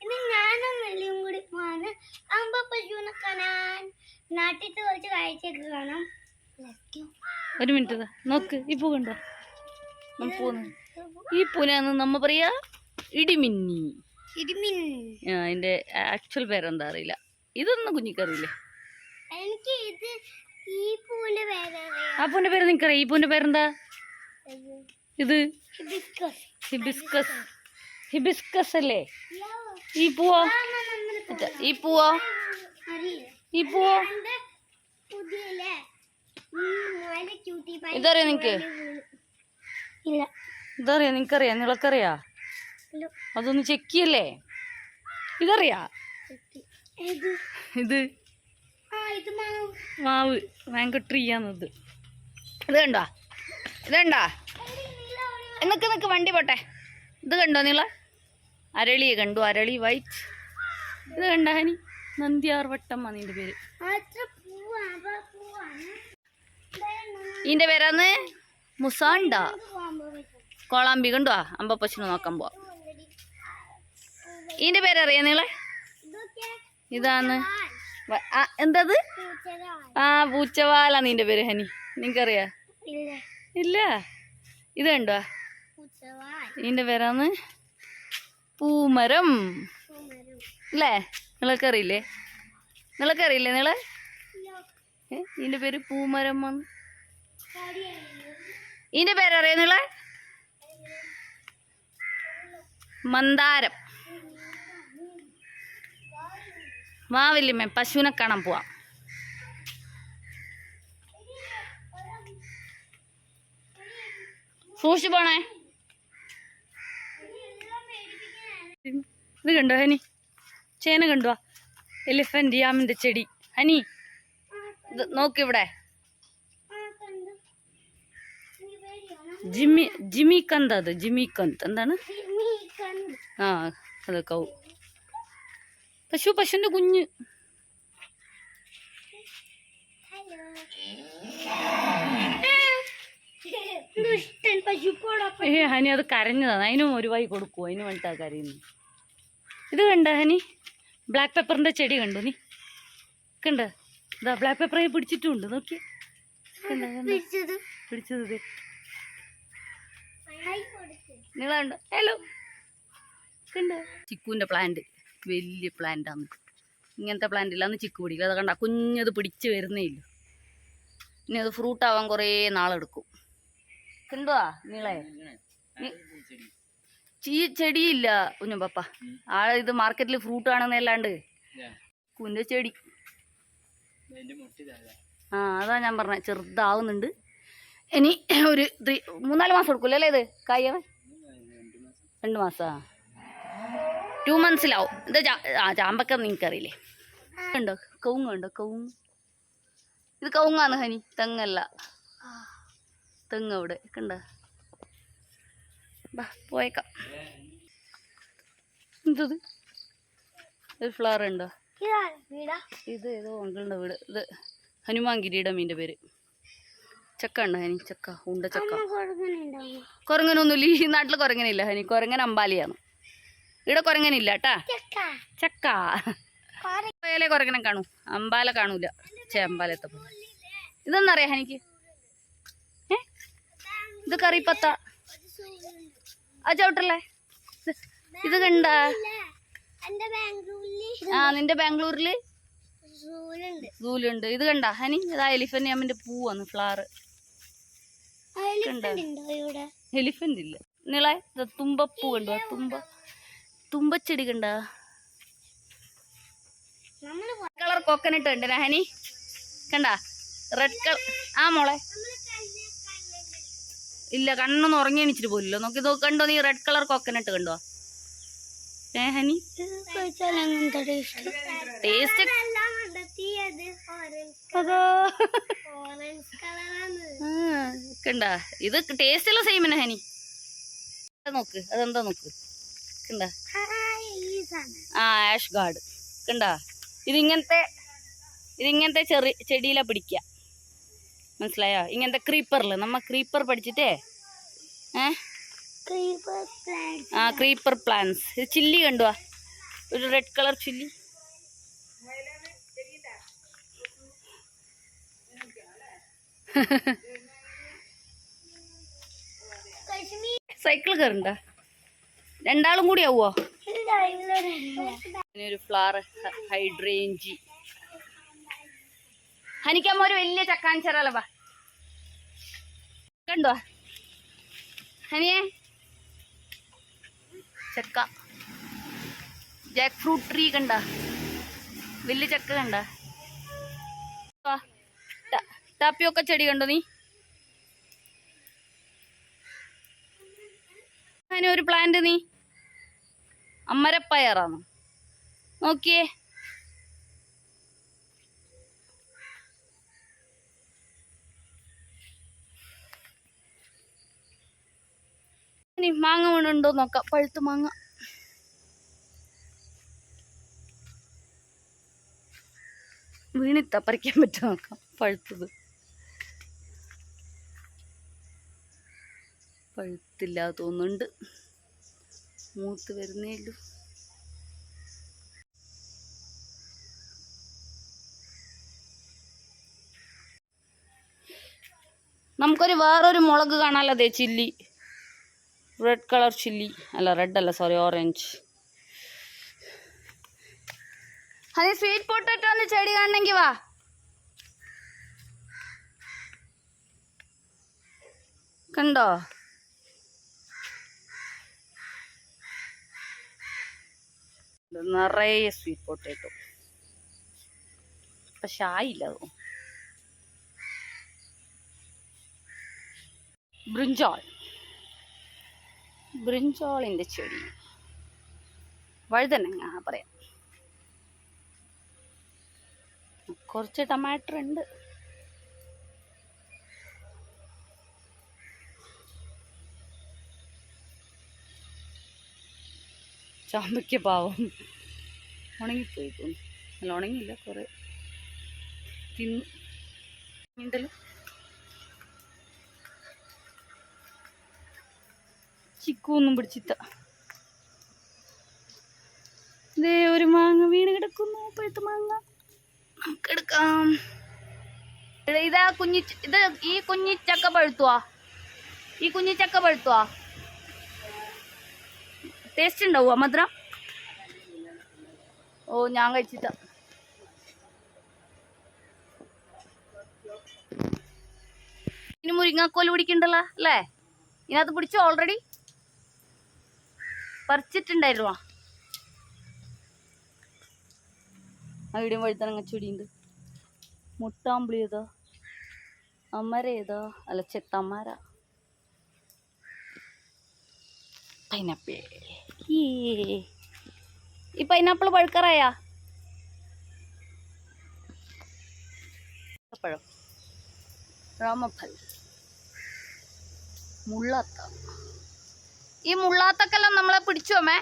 ഇന്ന് ഞാനും വെളിയും കൂടി പോവാണ് അമ്പ പശുവിനെ കാണാൻ. നാട്ടിലത്തെ കുറച്ച് കാഴ്ചയൊക്കെ കാണാം. ഒരു മിനിറ്റ് നോക്ക്, ഈ പൂ കണ്ടോ? ഈ പൂനാന്ന് നമ്മ പറയാ ഇടിമിന്നി. അതിന്റെ ആക്ച്വൽ പേരെന്താ അറിയില്ല. ഇതൊന്നും കുഞ്ഞിക്കറിയില്ലേ? എനിക്ക് ഇത് ഈ പൂവിന്റെ പേരറിയാം. ആ പൂവിന്റെ പേര് നിനക്കറിയാം? ഈ പൂവിന്റെ പേരെന്താ? ഇത് ഹിബിസ്കസ്. ഹിബിസ്കസ് അല്ലേ? ഈ പൂവോ? ഈ പൂവോ? ഈ പൂവോ? ഇതറിയാ നിനക്ക്? ഇതറിയാ? നിനക്കറിയാ? നിളക്കറിയാ? അതൊന്ന് ചെക്ക് ചെയ്യല്ലേ? ഇതറിയാ? ഇത് മാവ്, മാങ്കോ ട്രീ ആണത്. ഇത് കണ്ടോ? ഇത് കണ്ടോ? നിക്ക് വണ്ടി പോട്ടെ. ഇത് കണ്ടോ നിങ്ങളെ? അരളിയെ കണ്ടു, അരളി വൈറ്റ്. ഇത് കണ്ട ഹനി? നന്ദ്യാർവട്ടം അതിന്റെ പേര്. ഇതിന്റെ പേരാന്ന് മുസാണ്ട. കോളാമ്പി കണ്ടോ? അമ്പ പശുവിനെ നോക്കാൻ പോവാ. ഇതിന്റെ പേരറിയാ നിങ്ങളെ? ഇതാന്ന് എന്തത്? ആ പൂച്ചവാല നിന്റെ പേര് ഹനി. നിനക്കറിയാ? ഇല്ല. ഇത് കണ്ടോ? ഇതിന്റെ പേരാന്ന് പൂമരം അല്ലേ? നിങ്ങൾക്കറിയില്ലേ? നിങ്ങളെ ഇതിന്റെ പേര് പൂമരം. ഇതിന്റെ പേരറിയാ നിങ്ങളെ? മന്ദാരം. വാവില്ലേ പശുവിനെ കാണാൻ പോവാം. സൂക്ഷിച്ചു പോണേ. ഇത് കണ്ടോ ഹനി? ചേന കണ്ടോ? എലിഫന്റ് യാമിന്റെ ചെടി. ഹനി ഇത് നോക്കിവിടെ. ജിമിക്കന്ത്. അത് ജിമിക്കന്ത് എന്താണ്? ആ അത് കൗ പശുവിന്റെ കുഞ്ഞ്. ഹനി അത് കരഞ്ഞതാണ്. അതിനും ഒരു വൈ കൊടുക്കുവോ? അതിന് വേണ്ടിട്ടാ കരയുന്നു. ഇത് കണ്ട ഹനി? ബ്ലാക്ക് പെപ്പറിന്റെ ചെടി കണ്ടു നീ? കണ്ട? ഇതാ ബ്ലാക്ക് പെപ്പറെ പിടിച്ചിട്ടുണ്ട്. നോക്കി പിടിച്ചത് നിങ്ങളുണ്ടോ? ഹലോ കണ്ട? ചിക്കുവിന്റെ പ്ലാന്റ് വലിയ പ്ലാന്റാണ്. ഇങ്ങനത്തെ പ്ലാന്റ് ഇല്ല. അന്ന് ചിക്കു പിടിക്കും. അത് കണ്ട കുഞ്ഞത് പിടിച്ച് വരുന്നേ ഇല്ല. ഇനി അത് ഫ്രൂട്ട് ആവാൻ കുറേ നാളെടുക്കും. കണ്ടോ നീളെ? ഈ ചെടിയില്ല കുഞ്ഞപ്പ. ഇത് മാർക്കറ്റിൽ ഫ്രൂട്ട് ആണെന്നല്ലാണ്ട് കുഞ്ഞ ചെടി. ആ അതാ ഞാൻ പറഞ്ഞ ചെറുതാവുന്നുണ്ട്. ഇനി ഒരു 3-4 മാസം എടുക്കൂല്ലേ അല്ലേ ഇത് കായവൻ? 2 മാസാ? 2 monthsലാവും. ഇത് ചാമ്പക്ക നിങ്ങൾക്കറിയില്ലേ? ഉണ്ടോ? കവുങ്ങുണ്ടോ? കവുങ്ങ്. ഇത് കവുങ്ങാന്ന് ഹനി, തെങ്ങല്ല. തെങ്ങ് അവിടെ കണ്ട? ബാ പോയേക്കാം. എന്തത്? ഒരു ഫ്ലവർ ഉണ്ടോ? ഇത് ഏതോ അങ്കിളിൻ്റെ വീട്. ഇത് ഹനുമാൻ കിരീടമീൻ്റെ പേര്. ചക്ക ഉണ്ടോ ഹനി? ചക്ക, ഉണ്ട ചക്ക. കുരങ്ങനൊന്നുമില്ല ഈ നാട്ടിൽ. കുരങ്ങനില്ല ഹനി. കുരങ്ങൻ അമ്പാലിയാണ്. ഇവിടെ കുരങ്ങനില്ല കേട്ടാ. ചക്ക പോയാലേ കുരങ്ങനെ കാണൂ. അമ്പാല കാണൂല. അമ്പാലത്തെ പോലെ. ഇതൊന്നറിയാ എനിക്ക്? ഇത് കറിപ്പത്ത. ആ ചവിട്ടല്ലേ? ഇത് കണ്ട? ആ നിന്റെ ബാംഗ്ലൂരില് സൂലുണ്ട്. ഇത് കണ്ട ഹനി? ഇതാ എലിഫന്റ് യാമിന്റെ പൂവാണ്, ഫ്ലവർ. എലിഫന്റ് ഇല്ല നിളെ. തുമ്പപ്പൂ കണ്ടോ? തുമ്പച്ചെടി കണ്ട? കളർ കോക്കനട്ട് ഉണ്ട് ഹനി കണ്ട? Red colour. ആ മോളെ ഇല്ല, കണ്ണൊന്നും ഉറങ്ങി എണിച്ചിട്ട് പോലില്ലോ. നോക്കി കണ്ടോ നീ? റെഡ് കളർ കോക്കനട്ട് കണ്ടോ ഹനി? ടേസ്റ്റ് കണ്ട? ഇത് ടേസ്റ്റ് എല്ലാം സെയിം തന്നെ ഹനി. നോക്ക് അതെന്താ നോക്ക് കണ്ട? ആ ആഷ് ഗാർഡ് കണ്ട? ഇതിങ്ങനത്തെ ചെടിയിലാ പിടിക്കുക. മനസ്സിലായോ? ഇങ്ങനത്തെ ക്രീപ്പറിൽ നമ്മ ക്രീപ്പർ പഠിച്ചിട്ടേ ആ ക്രീപ്പർ പ്ലാന്റ്സ്. ഇത് ചില്ലി കണ്ടുവാ, ഒരു റെഡ് കളർ ചില്ലി. സൈക്കിൾ കയറണ്ട, രണ്ടാളും കൂടി ആവുമോ? ഒരു ഫ്ലവർ ഹൈഡ്രേഞ്ചി. ഹനിക്കമ്മ ഒരു വലിയ ചക്കാഞ്ചരല വാ, കണ്ടോ ഹനിയെ? ചക്ക, ജാക്ക് ഫ്രൂട്ട് ട്രീ കണ്ട, വലിയ ചക്ക കണ്ട. ടാപ്പിയൊക്കെ ചെടി കണ്ടോ നീ? അങ്ങനെ ഒരു പ്ലാന്റ് നീ അമരപ്പയറാണ്, നോക്കിയേ. ഇനി മാങ്ങ വീണുണ്ടോ നോക്കാം, പഴുത്ത മാങ്ങ. വീണിത്ത പറിക്കാൻ പറ്റുമോ നോക്കാം, പഴുത്തത്. പഴുത്തില്ല തോന്നുന്നുണ്ട്, മൂത്ത് വരുന്നേലു. നമുക്കൊരു വേറൊരു മുളക് കാണാമല്ലോ, അതെ ചില്ലി, റെഡ് കളർ ചില്ലി. അല്ല റെഡ് അല്ല, സോറി, ഓറഞ്ച്. അത് സ്വീറ്റ് പൊട്ടറ്റോ ഒന്ന് ചെടി കാണണമെങ്കിൽ വാ. കണ്ടോ? നിറയെ സ്വീറ്റ് പൊട്ടേറ്റോ, പക്ഷെ ആയില്ല. അത് ബ്രിഞ്ചോളിന്റെ ചെടി, വഴുതനങ്ങ പറയാം. കുറച്ച് ടമാറ്റർ ഉണ്ട്. ചാമ്പയ്ക്ക പാവം ഉണങ്ങിപ്പോയി തോന്നി. അല്ല ഉണങ്ങിയില്ല, കുറെ തിന്നു. നീന്തല് ചിക്കൊന്നും പിടിച്ചിത്ത. ഇതേ ഒരു മാങ്ങ വീണ് കിടക്കുന്നു, പഴുത്ത മാങ്ങ. എടുക്കാം. ഇതാ ഇത് ഈ കുഞ്ഞിച്ചക്ക പഴുത്തുവാ, ഈ കുഞ്ഞിച്ചക്ക പഴുത്തുവാ. ടേസ്റ്റ് ഉണ്ടാവുക മധുരം? ഓ ഞാൻ കഴിച്ചിട്ട. ഇനി മുരിങ്ങാക്കോല് പിടിക്കണ്ടല്ലോ അല്ലേ? ഇതിനകത്ത് പിടിച്ചോ? ഓൾറെഡി പറിച്ചിട്ടുണ്ടായിരുന്നോ? അവിടെയും വഴുതനങ്ങ ചെടിയുണ്ട്. മുട്ടാമ്പുളി ഏതാ, അമര ഏതാ? അല്ല ചെത്തമര. പൈനാപ്പിൾ. ഈ പൈനാപ്പിൾ പഴുക്കാറായാ? പഴം, രാമഫൽ, മുള്ളാത്ത. ഈ മുള്ളാത്തക്കെല്ലാം നമ്മളെ പിടിച്ചു അമ്മേ.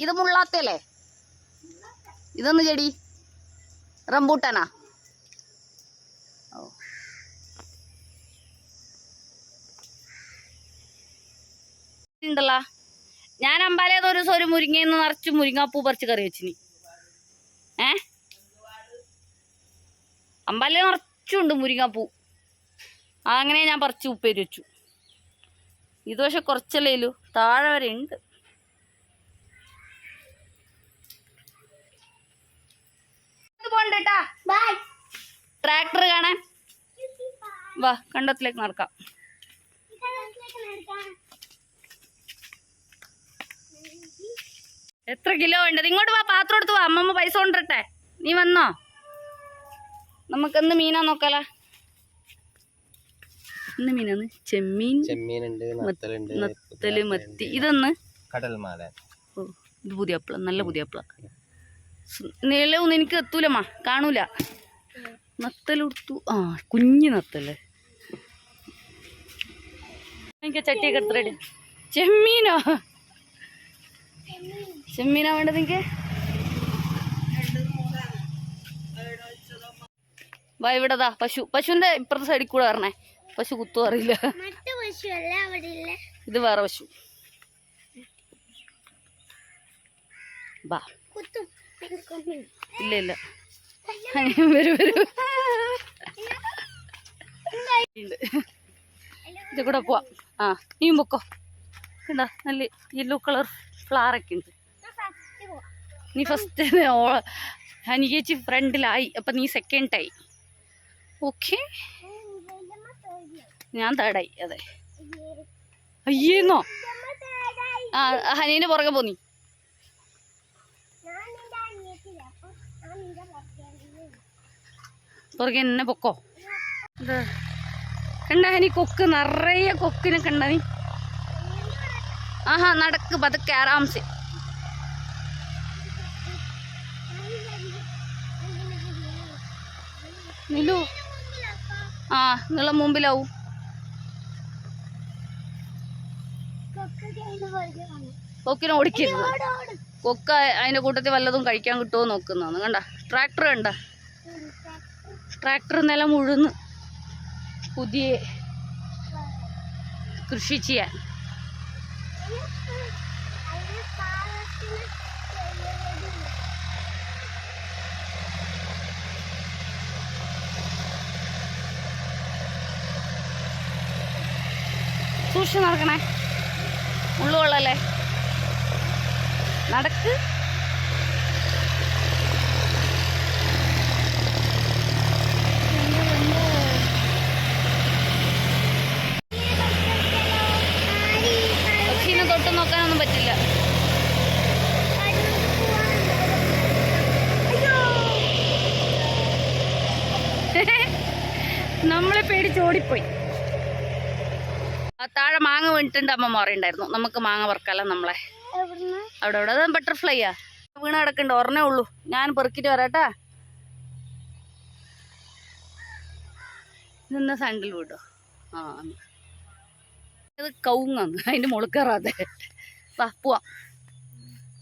ഇത് മുള്ളാത്തല്ലേ? ഇതൊന്ന് ചെടി റംബൂട്ടാനാ? ഓ ഉണ്ടല്ലോ. ഞാൻ അമ്പാലേന്ന് ഒരു ദിവസം ഒരു മുരിങ്ങയെന്ന് നിറച്ച് മുരിങ്ങാപ്പൂ പറിച്ച് കറി വെച്ചിനി. അമ്പാലേ നിറച്ചുണ്ട് മുരിങ്ങാപ്പൂ. അങ്ങനെ ഞാൻ പറിച്ച് ഉപ്പേരി വെച്ചു. ഇത് പക്ഷെ കുറച്ചല്ലേലു, താഴെ വരെ ഉണ്ട്. പോണ്ടാ ട്രാക്ടർ കാണാൻ വാ, കണ്ടത്തിലേക്ക് നടക്കാം. എത്ര കിലോ വേണ്ടത്? ഇങ്ങോട്ട് വാ, പാത്രം എടുത്ത് വാ, അമ്മമ്മ പൈസ കൊണ്ടിരട്ടെ. നീ വന്നോ? നമുക്കെന്ന് മീനാ നോക്കാല. ഇന്ന് മീനാന്ന് ചെമ്മീൻ, നത്തല്, മത്തി. ഇതൊന്ന് കടൽമാല. ഓ ഇത് പുതിയപ്പള, നല്ല പുതിയപ്പള. നീളമൊന്നും എനിക്ക് എത്തൂലമ്മ, കാണൂല. നത്തലെടുത്തു. ആ കുഞ്ഞു നത്തല്ലേ. എനിക്ക് ചട്ടിയൊക്കെ എടുത്ത് റെഡി. ചെമ്മീനോ? ചെമ്മീനാ വേണ്ടത് എനിക്ക്? വാ ഇവിടെതാ പശു. പശുവിന്റെ ഇപ്പുറത്തെ സൈഡിൽ കൂടെ വരണേ. പശു കുത്തു അറിയില്ല. ഇത് വേറെ പശു. ബാ. കുത്തും. ഇല്ല ഇല്ല, വരൂ വരൂ. ഇത് കൂടെ പോവാം. ആ നീയും പൊക്കോ. കണ്ടാ നല്ല യെല്ലോ കളർ ഫ്ലവർ ഒക്കെ ഉണ്ട്. നീ ഫസ്റ്റ് ഹനികേച്ചി ഫ്രണ്ടിലായി, അപ്പൊ നീ സെക്കൻഡായി. ഓക്കെ, ഞാൻ തേർഡായി. അതെ. അയ്യേന്നോ? ആ ഹനീന്റെ പുറകെ പോന്നി. പുറകെ എന്നെ പൊക്കോ. കണ്ട ഹനി കൊക്ക്, നിറയെ കൊക്കിനെ കണ്ട നീ. ആഹാ നടക്ക് പതുക്കെ ആറാംസെ. നിലു ആ നിങ്ങളെ മുമ്പിലാവും. കൊക്കിനെ ഓടിക്കരുത്. കൊക്ക അതിന്റെ കൂട്ടത്തിൽ വല്ലതും കഴിക്കാൻ കിട്ടുമോ നോക്കുന്നതാണ്. കണ്ട ട്രാക്ടർ കണ്ട, ട്രാക്ടർ നിലം ഉഴുന്ന് പുതിയ കൃഷി ചെയ്യാൻ. സൂക്ഷിച്ച് നടക്കണേ, ഉള്ളുകൊള്ളല്ലേ. നടക്ക്. പക്ഷീനെ തൊട്ട് നോക്കാനൊന്നും പറ്റില്ല. നമ്മളെ പേടിച്ചോടിപ്പോയി. താഴെ മാങ്ങ വീണിട്ടുണ്ട്. അമ്മ പറയുണ്ടായിരുന്നു നമുക്ക് മാങ്ങ പറക്കല്ല നമ്മളെ അവിടെ. അവിടെ അത് ബട്ടർഫ്ലൈയാ വീണ് കിടക്കണ്ട. ഒരെണ്ണേ ഉള്ളൂ, ഞാൻ പെറുക്കിട്ട് വരാട്ടാ. ഇതെന്നാ സാൻഡിൽ വീടോ? ആ ഇത് കവുങ്ങാന്ന്, അതിന്റെ മുകളിൽ കയറാതെ. വാ പോവാം.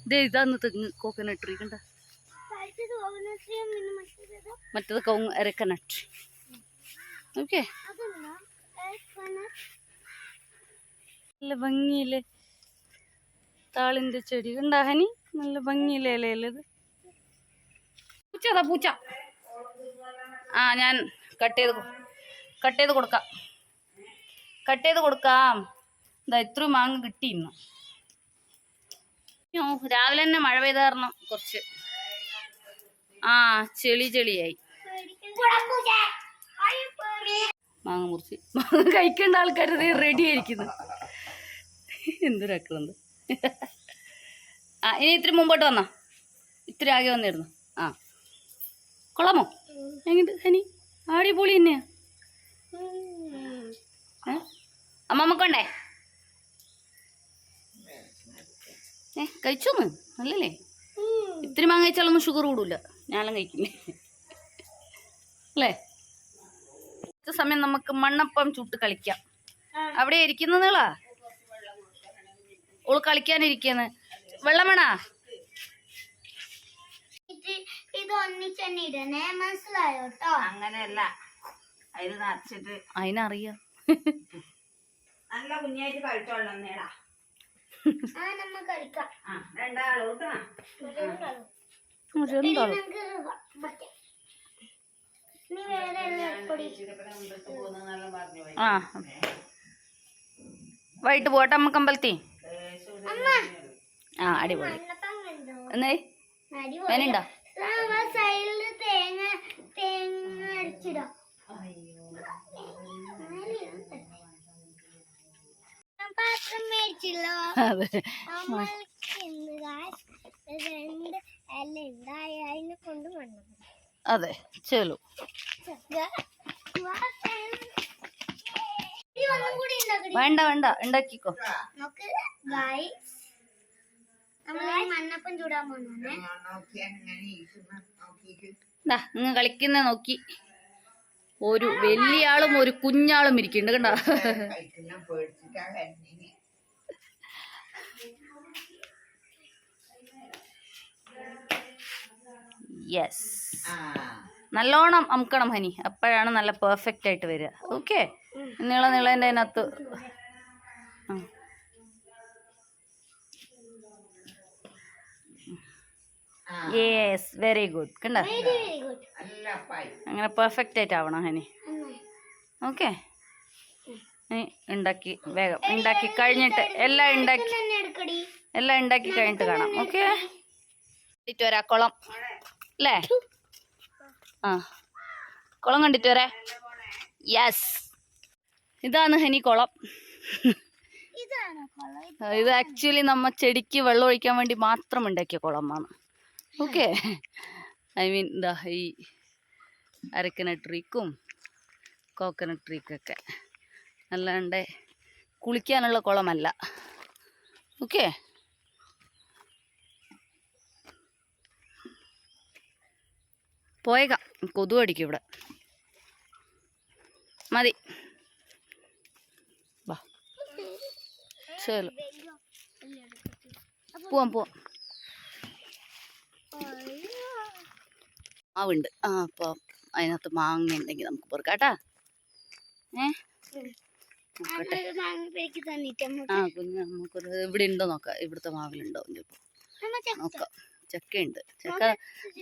ഇതേ ഇതാന്ന് തെങ്ങ്, കോക്കനട്ട് ട്രീ കണ്ട. മറ്റേത് കവുങ്ങ് അരക്കനട്ട്. ഓക്കെ, നല്ല ഭംഗിയില്ലേ താളിന്റെ ചെടി കണ്ടാ ഹനി? നല്ല ഭംഗിയില്ലേ ഇലയിലത്. പൂച്ചതാ പൂച്ച. ആ ഞാൻ കട്ട് ചെയ്ത് കൊടുക്കാം. എന്താ ഇത്ര മാങ്ങ കിട്ടി ഇന്ന്. രാവിലെ തന്നെ മഴ പെയ്ത കാരണം കുറച്ച് ചെളിയായി. മാങ്ങ മുറിച്ച് മാങ്ങ കഴിക്കേണ്ട ആൾക്കാർ റെഡി ആയിരിക്കുന്നു. എന്തൊരാക്കളുണ്ട്. ഇനി ഇത്തിരി മുമ്പോട്ട് വന്നോ, ഇത്തിരി ആകെ വന്നിരുന്നു. കൊള്ളാമോ? എങ്ങനെ ഹനി? അടിപൊളി തന്നെയാ. അമ്മമ്മക്കൊണ്ടേ കഴിച്ചോന്ന് നല്ലല്ലേ. ഇത്തിരി മാങ്ങ കഴിച്ചാലൊന്നും ഷുഗർ കൂടൂല. ഞാനെല്ലാം കഴിക്കില്ലേ അല്ലേ? സമയം നമുക്ക് മണ്ണപ്പം ചുട്ട് കളിക്കാം. അവിടെ ഇരിക്കുന്നതാ ഓള് കളിക്കാനിരിക്കുന്നു. വെള്ളം വേണാ? ഇത് ഒന്നിച്ചെന്നെ ഇടണേ, മനസ്സിലായോ? അങ്ങനെയല്ല, അതിൽ നിറച്ചിട്ട് അതിനറിയാം. നല്ല കുഞ്ഞായിട്ട് കഴിച്ചോളാം. നേടാ നമ്മ കളിക്കാം. രണ്ടാളോട്ടാ വൈകിട്ട് പോട്ടെ നമുക്ക് അമ്പലത്തി. അടിപൊളി. എന്നേ വേനുണ്ടോ? സൈഡില് തേങ്ങ അടിച്ചിടാം. പാത്രം മേടിച്ചല്ലോ. അതിനെ കൊണ്ട് വന്നു. അതെ ചെലു. വേണ്ട ഉണ്ടാക്കിക്കോ. മണ്ണപ്പം ചൂടാൻ പോകുന്നേ. നിങ്ങൾ കളിക്കുന്ന നോക്കി ഒരു വലിയ ആളും ഒരു കുഞ്ഞാളും ഇരിക്കുന്നുണ്ട് കണ്ട. യെസ്, നല്ലോണം അമുക്കണം ഹനി, അപ്പോഴാണ് നല്ല പെർഫെക്റ്റ് ആയിട്ട് വരിക. ഓക്കെ, നീളൻ്റെ അതിനകത്ത് യെസ് വെരി ഗുഡ് കണ്ട വെരി ഗുഡ്. അങ്ങനെ പെർഫെക്റ്റ് ആയിട്ട് ആവണം ഹനി. ഓക്കെ ഉണ്ടാക്കി വേഗം ഉണ്ടാക്കി കഴിഞ്ഞിട്ട് എല്ലാം ഉണ്ടാക്കി കഴിഞ്ഞിട്ട് കാണാം. ഓക്കെ കണ്ടിട്ട് വരാ കുളം അല്ലേ? ആ കുളം കണ്ടിട്ട് വരാ. യെസ് ഇതാണ് ഹനി കുളം. ഇത് ആക്ച്വലി നമ്മ ചെടിക്ക് വെള്ളം ഒഴിക്കാൻ വേണ്ടി മാത്രം ഉണ്ടാക്കിയ കുളമാണ്. ഓക്കെ ഐ മീൻ എന്താ ഈ അരക്കനട്ട് ട്രീക്കും കോക്കനട്ട് ട്രീക്കൊക്കെ അല്ലാണ്ട് കുളിക്കാനുള്ള കുളമല്ല. ഓക്കെ പോയേക്കാം, കൊതു അടിക്കും ഇവിടെ. മതി വാ ശരി പോവാം. മാവുണ്ട്. ആ അപ്പം അതിനകത്ത് മാങ്ങ ഉണ്ടെങ്കിൽ നമുക്ക് പൊറുക്കാട്ടാ. നോക്കട്ടെ. ആ കുഞ്ഞ് നമുക്കൊരു ഇവിടെ ഉണ്ടോ നോക്കാം. ഇവിടുത്തെ മാവിലുണ്ടോ ചിലപ്പോൾ നോക്കാം. ചക്കയുണ്ട്. ചക്ക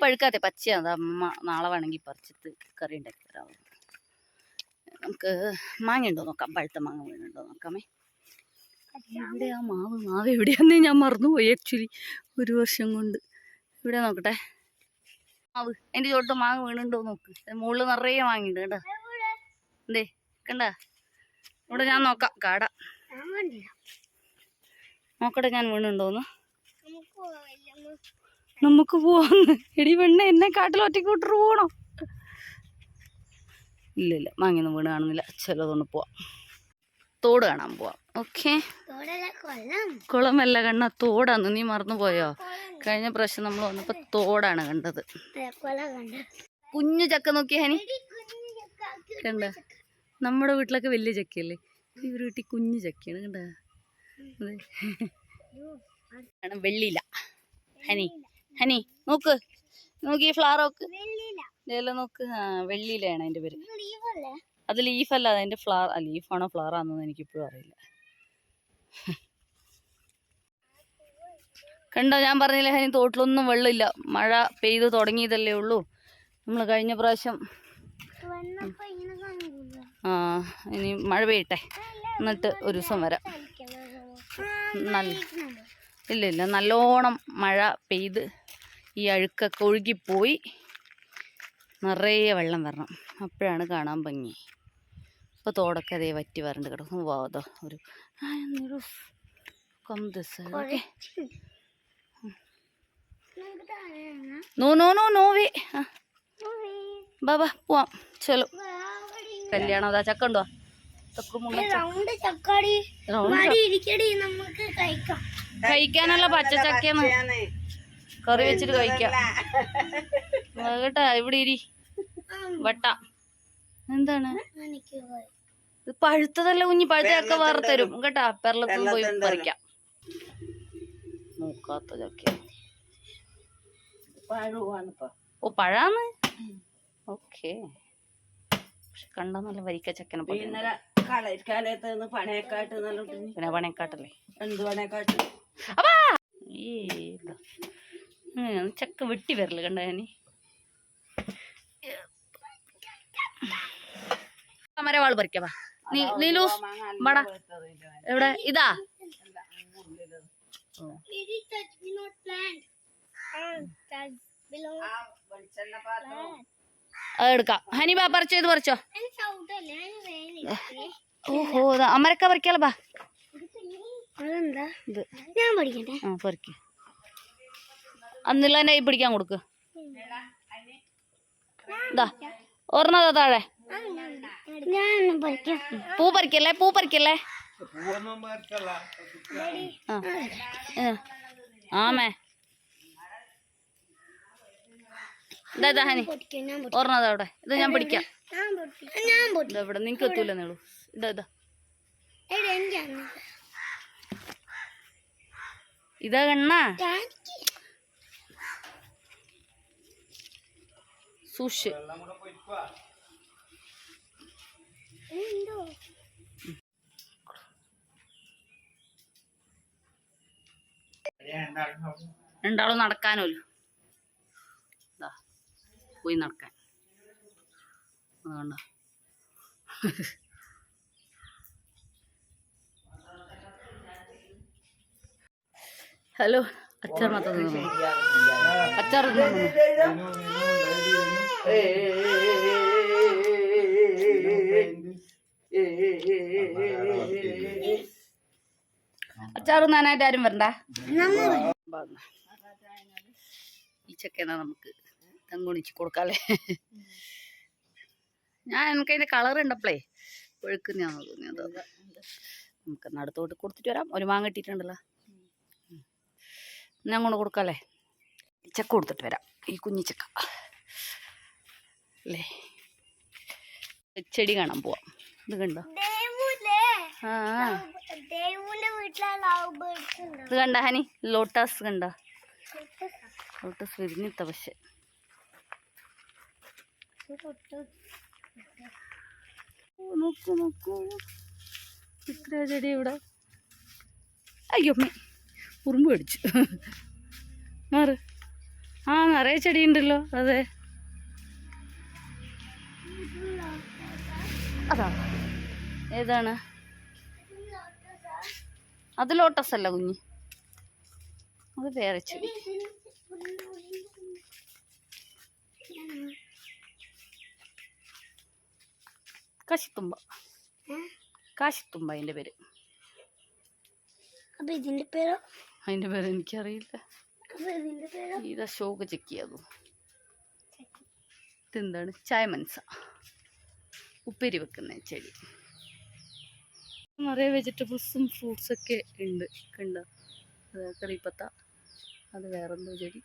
പഴുക്കാതെ പച്ചയാണ്. അത് അമ്മ നാളെ വേണമെങ്കിൽ പറിച്ചിട്ട് കറി ഉണ്ടാക്കി തരാം. നമുക്ക് മാങ്ങ ഉണ്ടോ നോക്കാം. പഴുത്ത മാങ്ങ വീണുണ്ടോ നോക്കാമേ. എവിടെയാ മാവ് എവിടെയാന്നേ ഞാൻ മറന്നുപോയി ആക്ച്വലി. ഒരു വർഷം കൊണ്ട് ഇവിടെ നോക്കട്ടെ. മാവ് അതിൻ്റെ ചോട്ട് മാങ്ങ വീണുണ്ടോ നോക്ക്. മുകളിൽ നിറയെ മാങ്ങിണ്ട് കേട്ടോ. എന്തേ കണ്ട ഇവിടെ ഞാൻ നോക്കാം. കാട നോക്കട്ടെ ഞാൻ വീണുണ്ടോന്ന്. നമുക്ക് പോവാന്ന്. എടി പെണ്ണെ എന്നെ കാട്ടിൽ ഒറ്റയ്ക്ക് വിട്ടിട്ട് പോകണോ? ഇല്ല മാങ്ങയൊന്നും വീണ് കാണുന്നില്ല. ചിലതൊന്ന് പോവാം. തോട് കാണാൻ പോവാം. ഓക്കെ കുളമല്ല കണ്ണ തോടാന്ന്. നീ മറന്നു പോയോ? കഴിഞ്ഞ പ്രാവശ്യം നമ്മൾ വന്നപ്പോ തോടാണ് കണ്ടത്. കുഞ്ഞു ചക്ക നോക്കിയ ഹനി കണ്ട. നമ്മുടെ വീട്ടിലൊക്കെ വലിയ ചക്കയല്ലേ, ഇവര് വീട്ടിൽ കുഞ്ഞു ചക്കയാണ് കണ്ട. വെള്ളിയില ഹനി നോക്ക് നോക്കി ഫ്ലവർ നോക്ക്. ഇതെല്ലാം നോക്ക്. ആ വെള്ളിയിലാണ് അതിന്റെ പേര്. അത് ലീഫല്ല, അതിന്റെ ഫ്ലവർ. ലീഫാണോ ഫ്ലവർ ആണെന്നൊന്നും എനിക്കിപ്പോഴും അറിയില്ല. കണ്ടോ ഞാൻ പറഞ്ഞില്ലേ ഹനി, തോട്ടിലൊന്നും വെള്ളമില്ല. മഴ പെയ്ത് തുടങ്ങിയതല്ലേ ഉള്ളൂ. നമ്മൾ കഴിഞ്ഞ പ്രാവശ്യം ഇനി മഴ പെയ്യട്ടെ എന്നിട്ട് ഒരു ദിവസം വരാം. ഇല്ല നല്ലോണം മഴ പെയ്ത് ഈ അഴുക്കൊക്കെ ഒഴുകിപ്പോയി നിറയെ വെള്ളം വരണം. അപ്പോഴാണ് കാണാൻ ഭംഗി. ഇപ്പോൾ തോടൊക്കെ അതേ വറ്റി വരണ്ട് കിടക്കും. വാതോ ഒരു ഓക്കെ നോ വേ. ബാബാ പോവാം ചലോ. കല്യാണം അതാ ചക്ക ഉണ്ടോ? കഴിക്കാനുള്ള പച്ച ചക്കയാണ്. കറി വെച്ചിട്ട് കഴിക്കാം കേട്ടാ. ഇവിടെ ഇരി വട്ട. എന്താണ് ഇത്? പഴുത്തതല്ല കുഞ്ഞി. പഴുത്ത ചക്ക വേറെ തരും കേട്ടാ. പെരളത്തിൽ പോയി പറിക്കാം. മൂക്കാത്ത ചക്ക. ഓ പഴാന്ന്. ഓക്കെ പക്ഷെ കണ്ടാ നല്ല വരിക്ക ചക്കനെ പോലെ. പിന്നെ പണയക്കാട്ടല്ലേ എന്ത് പണയക്കാട്ട്? ചക്ക വെട്ടി വരല് കണ്ട ഞാന്. മരവാള് പറിക്കാ. നീലൂസ് ബടാ എവിടെ? ഇതാ അതെടുക്കാം. ഹനി ബാ പറിച്ചോ. ഇത് പറിച്ചോ. ഓഹോ അമരക്ക പറിക്കാലോ. ബാ ഇത് ഞാൻ പഠിക്കട്ടെ. ആ പറിക്ക്. അന്നില്ല എന്നെ കൈ പിടിക്കാൻ കൊടുക്ക്. ഇതാ ഓർണതാ താഴെ. പൂ പറിക്കല്ലേ. ആമേ ഇതാ ഹനി ഓർണതാ അവിടെ. ഇത് ഞാൻ പിടിക്കാം. ഇവിടെ നിനക്ക് എത്തൂലെന്നേ ഉള്ളൂ. ഇതാ കണ്ണ സൂഷ്. രണ്ടാളും നടക്കാനല്ലോ. പോയി നടക്കാൻ. അതുകൊണ്ടോ ഹലോ, അച്ചാർ മാത്രം തിന്നു. അച്ചാർ തിന്നു. അച്ചാർ തിന്നാനായിട്ട് ആരും വരണ്ട. ഈ ചക്കനാ നമുക്ക് തങ്കുണിച്ച് കൊടുക്കാല്ലേ. ഞാൻ എനിക്ക് അതിന്റെ കളർ ഉണ്ടപ്പോളേ ഒഴുക്കുന്നതാണെന്ന് തോന്നിയത്. നമുക്ക് അടുത്തോട്ട് കൊടുത്തിട്ട് വരാം. ഒരു മാങ്ങ ഇട്ടിട്ടുണ്ടല്ലോ, ഞാൻ കൊണ്ട് കൊടുക്കാല്ലേ. ചക്ക കൊടുത്തിട്ട് വരാം. ഈ കുഞ്ഞിച്ചക്ക അല്ലേ. ചെടി കാണാൻ പോവാം. ഇത് കണ്ടോ? ആ ഇത് കണ്ട ഹനി? ലോട്ടസ് കണ്ട? ലോട്ടസ് വിരിഞ്ഞിത്ത. പക്ഷെ നോക്കൂ നോക്കൂ, ഇത്ര ചെടി ഇവിടെ. അയ്യോ അമ്മേ, ഉറുമ്പ് കടിച്ചു. മാറ്. ആ നിറയെ ചെടി ഉണ്ടല്ലോ. അതെ, അതാ. ഏതാണ് അത്? ലോട്ടസ് അല്ല കുഞ്ഞ്, അത് വേറെ ചെടി. കാശിത്തുമ്പ. കാശിത്തുമ്പ അതിന്റെ പേര്. ഇതിന്റെ പേരോ? അതിന്റെ പേര് എനിക്കറിയില്ല. ഇത് അശോക ചെക്കിയത്. ഇതെന്താണ്? ചായ മനസ്സ, ഉപ്പേരി വെക്കുന്ന ചെടി. നിറയെ വെജിറ്റബിൾസും ഫ്രൂട്ട്സൊക്കെ ഉണ്ട്. കണ്ടോ? അത് കറിപ്പത്ത. അത് വേറെന്തോ ചെടി.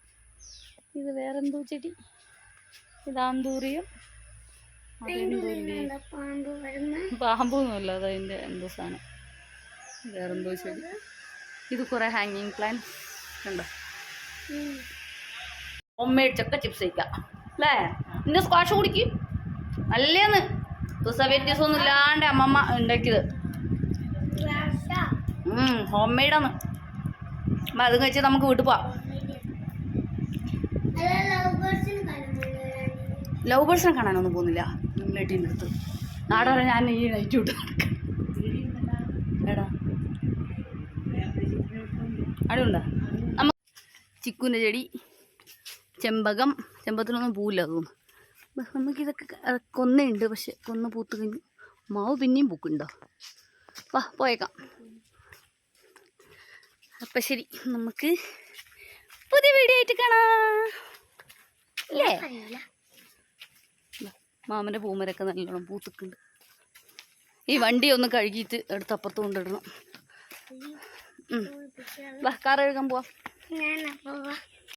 ഇത് വേറെന്തോ ചെടി. ഇത് ആന്തൂറിയം. പാമ്പൊന്നുമല്ല, അതതിൻ്റെ എന്തോ സാധനം. വേറെന്തോ ചെടി. ഇത് കുറേ ഹാങ്ങിങ് പ്ലാന്റ് കണ്ടോ? ഹോം മെയ്ഡ് ചക്ക ചിപ്സ് കഴിക്കാം അല്ലേ? ഇന്ന് സ്ക്വാഷ് കുടിക്കും നല്ലേന്ന്. പ്രിസർവേറ്റീവ്സ് ഒന്നും ഇല്ലാണ്ട് അമ്മമ്മ ഉണ്ടാക്കിയത്. ഹോം മെയ്ഡാണ്. അപ്പം അത് കഴിച്ച് നമുക്ക് വീട്ടിൽ പോവാം. ലവ് ബേഴ്സിനെ കാണാനൊന്നും പോകുന്നില്ല. വീട്ടിൻ്റെ അടുത്ത് നാടോടെ ഞാൻ ഈ നൈറ്റ് വിട്ട് നടക്കാം. എടാ അവിടെയുണ്ടോ? നമ്മ ചിക്കുൻ്റെ ചെടി, ചെമ്പകം. ചെമ്പകത്തിനൊന്നും പൂവില്ല തോന്നുന്നു. നമുക്കിതൊക്കെ കൊന്നയുണ്ട്, പക്ഷെ കൊന്ന പൂത്ത് കഴിഞ്ഞു. മാവ് പിന്നെയും പൂക്കുണ്ടോ? വാ പോയേക്കാം. അപ്പം ശരി, നമുക്ക് പുതിയ വീഡിയോ ആയിട്ട് കാണാം അല്ലേ? മാമൻ്റെ പൂമരൊക്കെ നല്ലോണം പൂത്തിക്കുണ്ട്. ഈ വണ്ടി ഒന്ന് കഴുകിയിട്ട് എടുത്ത് അപ്പുറത്ത് കൊണ്ടിടണം. വാ, കാർ കഴുകാൻ പോവാം.